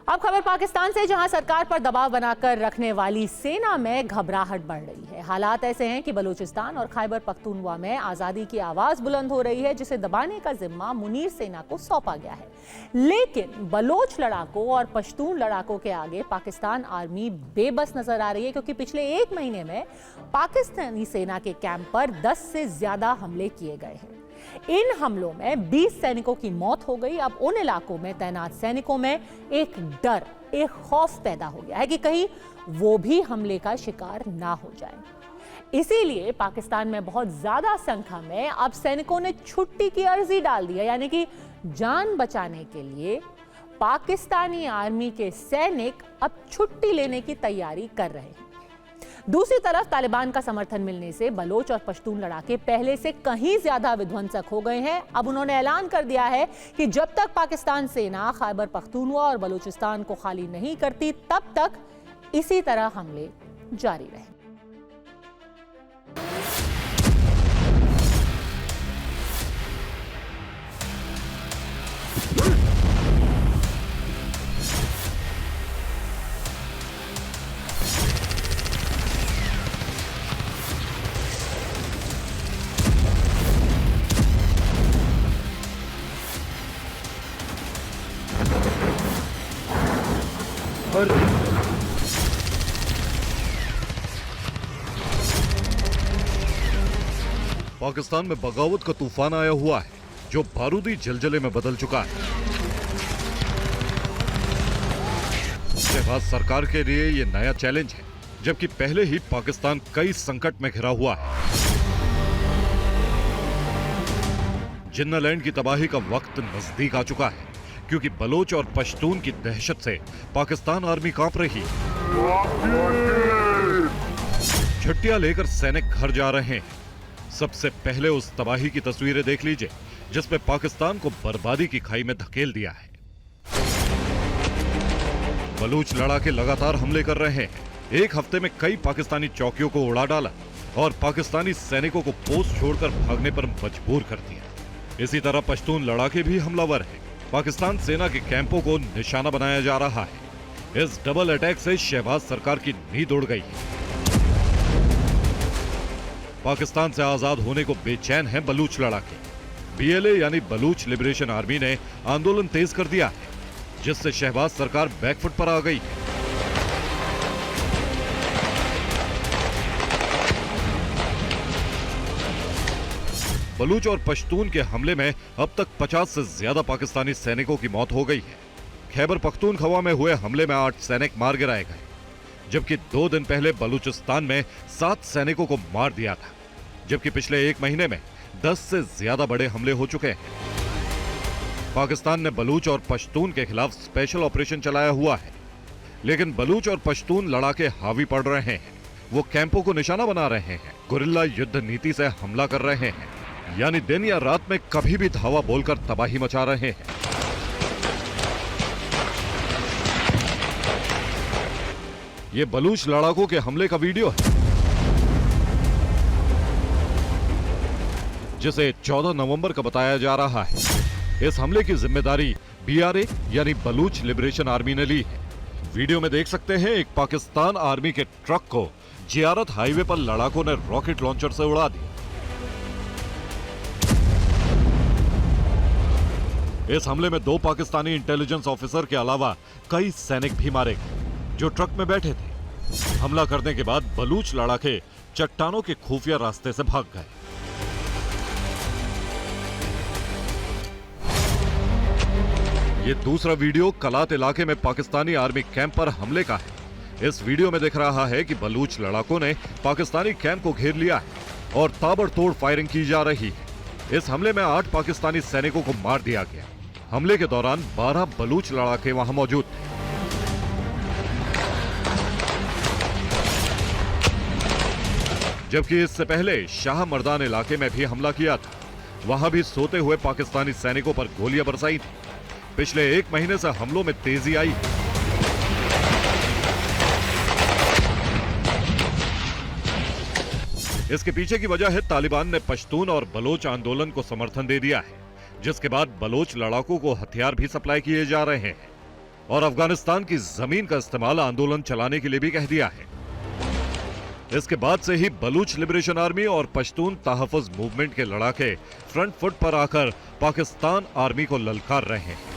अब खबर पाकिस्तान से, जहां सरकार पर दबाव बनाकर रखने वाली सेना में घबराहट बढ़ रही है। हालात ऐसे हैं कि बलूचिस्तान और खैबर पख्तूनख्वा में आज़ादी की आवाज़ बुलंद हो रही है, जिसे दबाने का जिम्मा मुनीर सेना को सौंपा गया है। लेकिन बलोच लड़ाकों और पश्तून लड़ाकों के आगे पाकिस्तान आर्मी बेबस नजर आ रही है, क्योंकि पिछले एक महीने में पाकिस्तानी सेना के कैंप पर 10 से ज्यादा हमले किए गए हैं। इन हमलों में 20 सैनिकों की मौत हो गई। अब उन इलाकों में तैनात सैनिकों में एक डर, एक खौफ पैदा हो गया है कि कहीं वो भी हमले का शिकार ना हो जाए। इसीलिए पाकिस्तान में बहुत ज्यादा संख्या में अब सैनिकों ने छुट्टी की अर्जी डाल दी है, यानी कि जान बचाने के लिए पाकिस्तानी आर्मी के सैनिक अब छुट्टी लेने की तैयारी कर रहे हैं। दूसरी तरफ तालिबान का समर्थन मिलने से बलोच और पश्तून लड़ाके पहले से कहीं ज्यादा विध्वंसक हो गए हैं। अब उन्होंने ऐलान कर दिया है कि जब तक पाकिस्तान सेना खैबर पख्तूनख्वा और बलूचिस्तान को खाली नहीं करती, तब तक इसी तरह हमले जारी रहेंगे। पाकिस्तान में बगावत का तूफान आया हुआ है, जो बारूदी जलजले में बदल चुका है। शहबाज सरकार के लिए ये नया चैलेंज है, जबकि पहले ही पाकिस्तान कई संकट में घिरा हुआ है। जिन्नालैंड की तबाही का वक्त नजदीक आ चुका है, क्योंकि बलोच और पश्तून की दहशत से पाकिस्तान आर्मी कांप रही है। छुट्टियां लेकर सैनिक घर जा रहे हैं। सबसे पहले उस तबाही की तस्वीरें देख लीजिए, जिसमें पाकिस्तान को बर्बादी की खाई में धकेल दिया है। बलूच लड़ाके लगातार हमले कर रहे हैं। एक हफ्ते में कई पाकिस्तानी चौकियों को उड़ा डाला और पाकिस्तानी सैनिकों को पोस्ट छोड़कर भागने पर मजबूर कर दिया। इसी तरह पश्तून लड़ाके भी हमलावर हैं। पाकिस्तान सेना के कैंपों को निशाना बनाया जा रहा है। इस डबल अटैक से शहबाज सरकार की नींद उड़ गई है। पाकिस्तान से आजाद होने को बेचैन है बलूच लड़ाके। बीएलए यानी बलूच लिबरेशन आर्मी ने आंदोलन तेज कर दिया है, जिससे शहबाज सरकार बैकफुट पर आ गई है। बलूच और पश्तून के हमले में अब तक 50 से ज्यादा पाकिस्तानी सैनिकों की मौत हो गई है। खैबर पख्तूनख्वा में हुए हमले में 8 सैनिक मार गिराए गए, जबकि 2 दिन पहले बलूचिस्तान में 7 सैनिकों को मार दिया था। जबकि पिछले एक महीने में 10 से ज्यादा बड़े हमले हो चुके हैं। पाकिस्तान ने बलूच और पश्तून के खिलाफ स्पेशल ऑपरेशन चलाया हुआ है, लेकिन बलूच और पश्तून लड़ाके हावी पड़ रहे हैं। वो कैंपों को निशाना बना रहे हैं, गुरिल्ला युद्ध नीति से हमला कर रहे हैं, यानी दिन या रात में कभी भी धावा बोलकर तबाही मचा रहे हैं। ये बलूच लड़ाकों के हमले का वीडियो है, जिसे 14 नवंबर का बताया जा रहा है। इस हमले की जिम्मेदारी बीआरए यानी बलूच लिबरेशन आर्मी ने ली है। वीडियो में देख सकते हैं, एक पाकिस्तान आर्मी के ट्रक को जियारत हाईवे पर लड़ाकों ने रॉकेट लॉन्चर से उड़ा दिया। इस हमले में 2 पाकिस्तानी इंटेलिजेंस ऑफिसर के अलावा कई सैनिक भी मारे गए, जो ट्रक में बैठे थे। हमला करने के बाद बलूच लड़ाके चट्टानों के खुफिया रास्ते से भाग गए। ये दूसरा वीडियो कलात इलाके में पाकिस्तानी आर्मी कैंप पर हमले का है। इस वीडियो में दिख रहा है कि बलूच लड़ाकों ने पाकिस्तानी कैंप को घेर लिया है और ताबड़तोड़ फायरिंग की जा रही है। इस हमले में 8 पाकिस्तानी सैनिकों को मार दिया गया। हमले के दौरान 12 बलूच लड़ाके वहां मौजूद थे। जबकि इससे पहले शाह मर्दान इलाके में भी हमला किया था। वहां भी सोते हुए पाकिस्तानी सैनिकों पर गोलियां बरसाई थी। पिछले एक महीने से हमलों में तेजी आई। इसके पीछे की वजह है तालिबान ने पश्तून और बलोच आंदोलन को समर्थन दे दिया है, जिसके बाद बलोच लड़ाकों को हथियार भी सप्लाई किए जा रहे हैं। और अफगानिस्तान की जमीन का इस्तेमाल आंदोलन चलाने के लिए भी कह दिया है। इसके बाद से ही बलूच लिबरेशन आर्मी और पश्तून तहफ़्फ़ुज़ मूवमेंट के लड़ाके फ्रंट फुट पर आकर पाकिस्तान आर्मी को ललकार रहे हैं।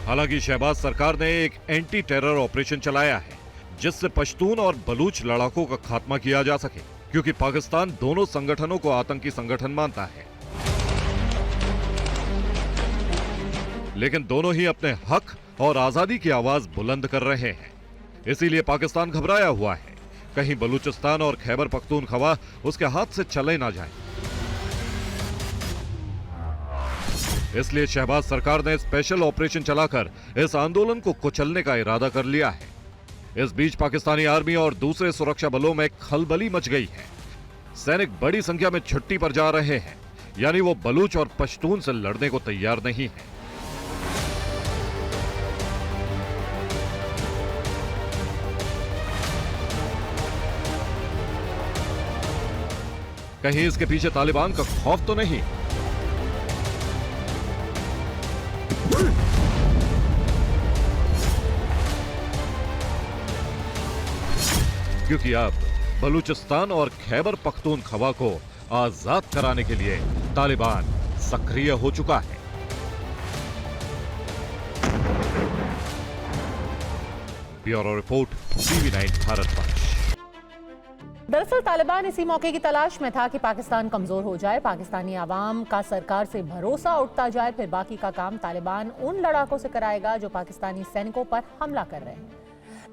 हालांकि शहबाज सरकार ने एक एंटी टेरर ऑपरेशन चलाया है जिससे पश्तून और बलूच लड़ाकों का खात्मा किया जा सके, क्योंकि पाकिस्तान दोनों संगठनों को आतंकी संगठन मानता है। लेकिन दोनों ही अपने हक और आजादी की आवाज बुलंद कर रहे हैं, इसीलिए पाकिस्तान घबराया हुआ है कहीं बलूचिस्तान और खैबर पख्तूनख्वा उसके हाथ से चले ना जाए। इसलिए शहबाज सरकार ने स्पेशल ऑपरेशन चलाकर इस आंदोलन को कुचलने का इरादा कर लिया है। इस बीच पाकिस्तानी आर्मी और दूसरे सुरक्षा बलों में खलबली मच गई है। सैनिक बड़ी संख्या में छुट्टी पर जा रहे हैं, यानी वो बलूच और पश्तून से लड़ने को तैयार नहीं है। कहीं इसके पीछे तालिबान का खौफ तो नहीं? क्योंकि अब बलूचिस्तान और खैबर पख्तूनख्वा को आजाद कराने के लिए तालिबान सक्रिय हो चुका है। Bureau report, TV9 Bharatvarsh. दरअसल तालिबान इसी मौके की तलाश में था कि पाकिस्तान कमजोर हो जाए, पाकिस्तानी आवाम का सरकार से भरोसा उठता जाए, फिर बाकी का काम तालिबान उन लड़ाकों से कराएगा जो पाकिस्तानी सैनिकों पर हमला कर रहे हैं।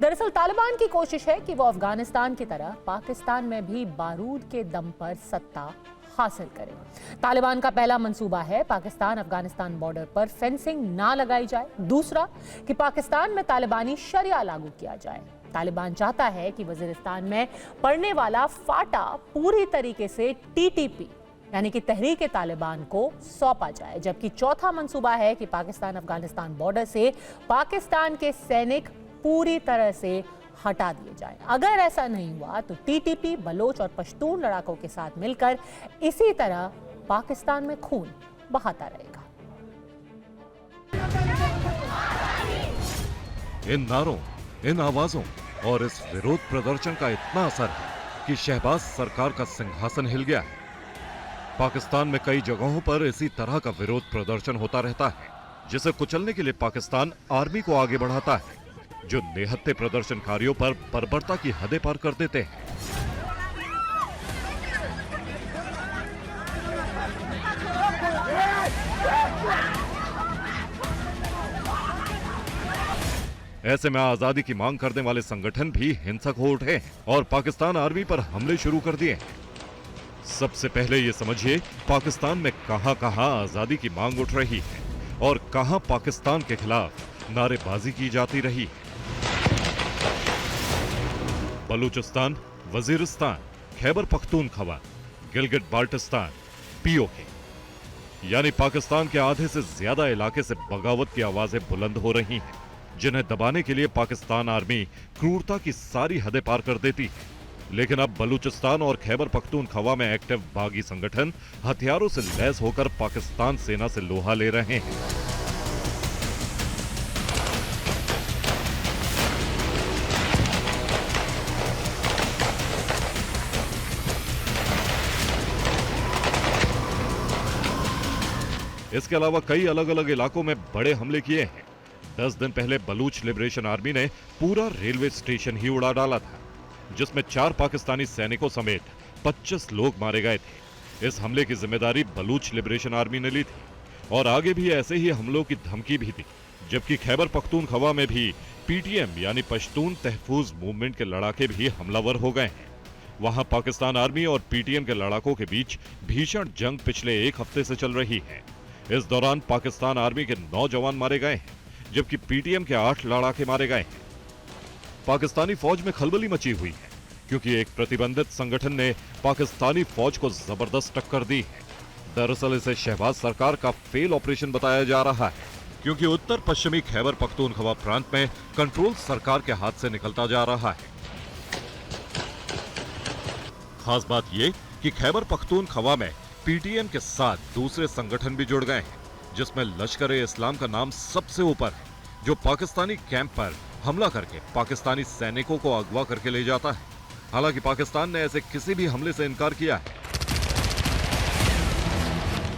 दरअसल तालिबान की कोशिश है कि वो अफगानिस्तान की तरह पाकिस्तान में भी बारूद के दम पर सत्ता हासिल करे। तालिबान का पहला मंसूबा है पाकिस्तान अफगानिस्तान बॉर्डर पर फेंसिंग ना लगाई जाए। दूसरा कि पाकिस्तान में तालिबानी शरिया लागू किया जाए। तालिबान चाहता है कि वजीरिस्तान में पड़ने वाला फाटा पूरी तरीके से TTP यानी कि तहरीक तालिबान को सौंपा जाए। जबकि चौथा मंसूबा है कि पाकिस्तान अफगानिस्तान बॉर्डर से पाकिस्तान के सैनिक पूरी तरह से हटा दिए जाए। अगर ऐसा नहीं हुआ तो TTP बलोच और पश्तून लड़ाकों के साथ मिलकर इसी तरह पाकिस्तान में खून बहाता रहेगा। इन नारों, इन आवाजों और इस विरोध प्रदर्शन का इतना असर है कि शहबाज सरकार का सिंहासन हिल गया है। पाकिस्तान में कई जगहों पर इसी तरह का विरोध प्रदर्शन होता रहता है, जिसे कुचलने के लिए पाकिस्तान आर्मी को आगे बढ़ाता है, जो निहत्थे प्रदर्शनकारियों पर बर्बरता की हदें पार कर देते हैं। ऐसे में आजादी की मांग करने वाले संगठन भी हिंसक हो उठे हैं और पाकिस्तान आर्मी पर हमले शुरू कर दिए हैं। सबसे पहले ये समझिए पाकिस्तान में कहां-कहां आजादी की मांग उठ रही है और कहां पाकिस्तान के खिलाफ नारेबाजी की जाती रही है। बलूचिस्तान, वजीरिस्तान, खैबर पख्तूनख्वा, गिलगिट बाल्टिस्तान, POK यानी पाकिस्तान के आधे से ज्यादा इलाके से बगावत की आवाजें बुलंद हो रही हैं, जिन्हें दबाने के लिए पाकिस्तान आर्मी क्रूरता की सारी हदें पार कर देती है। लेकिन अब बलूचिस्तान और खैबर पख्तूनख्वा में एक्टिव बागी संगठन हथियारों से लैस होकर पाकिस्तान सेना से लोहा ले रहे हैं। इसके अलावा कई अलग अलग इलाकों में बड़े हमले किए हैं। 10 दिन पहले बलूच लिबरेशन आर्मी ने पूरा रेलवे स्टेशन ही उड़ा डाला था, जिसमें 4 पाकिस्तानी सैनिकों समेत 25 लोग मारे गए थे। इस हमले की जिम्मेदारी बलूच लिबरेशन आर्मी ने ली थी और आगे भी ऐसे ही हमलों की धमकी भी दी। जबकि खैबर पख्तूनख्वा में भी PTM यानी पश्तून तहफ़्फ़ुज़ मूवमेंट के लड़ाके भी हमलावर हो गए हैं। वहां पाकिस्तान आर्मी और PTM के लड़ाकों के बीच भीषण जंग पिछले 1 हफ्ते से चल रही है। इस दौरान पाकिस्तान आर्मी के 9 जवान मारे गए हैं, जबकि PTM के 8 लड़ाके मारे गए हैं। पाकिस्तानी फौज में खलबली मची हुई है, क्योंकि एक प्रतिबंधित संगठन ने पाकिस्तानी फौज को जबरदस्त टक्कर दी है। दरअसल इसे शहबाज सरकार का फेल ऑपरेशन बताया जा रहा है, क्योंकि उत्तर पश्चिमी खैबर पख्तूनख्वा प्रांत में कंट्रोल सरकार के हाथ से निकलता जा रहा है। खास बात यह कि खैबर पख्तूनख्वा में पीटीएम के साथ दूसरे संगठन भी जुड़ गए हैं, जिसमें लश्कर-ए-इस्लाम का नाम सबसे ऊपर है, जो पाकिस्तानी कैंप पर हमला करके पाकिस्तानी सैनिकों को अगवा करके ले जाता है। हालांकि पाकिस्तान ने ऐसे किसी भी हमले से इनकार किया है।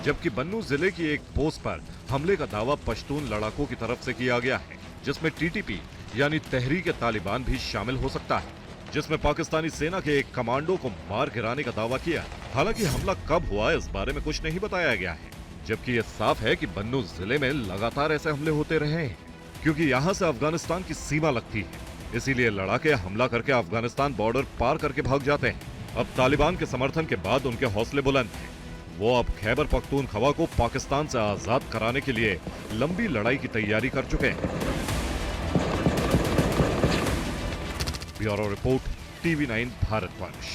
जबकि बन्नू जिले की एक पोस्ट पर हमले का दावा पश्तून लड़ाकों की तरफ से किया गया है, जिसमें टीटीपी यानी तहरीक-ए-तालिबान भी शामिल हो सकता है, जिसमें पाकिस्तानी सेना के एक कमांडो को मार गिराने का दावा किया। हालांकि हमला कब हुआ इस बारे में कुछ नहीं बताया गया है, जबकि यह साफ है कि बन्नू जिले में लगातार ऐसे हमले होते रहे हैं, क्योंकि यहाँ से अफगानिस्तान की सीमा लगती है। इसीलिए लड़ाके हमला करके अफगानिस्तान बॉर्डर पार करके भाग जाते हैं। अब तालिबान के समर्थन के बाद उनके हौसले बुलंद हैं। वो अब खैबर पख्तूनख्वा को पाकिस्तान से आजाद कराने के लिए लंबी लड़ाई की तैयारी कर चुके हैं। Bureau report, TV9 Bharatvarsh.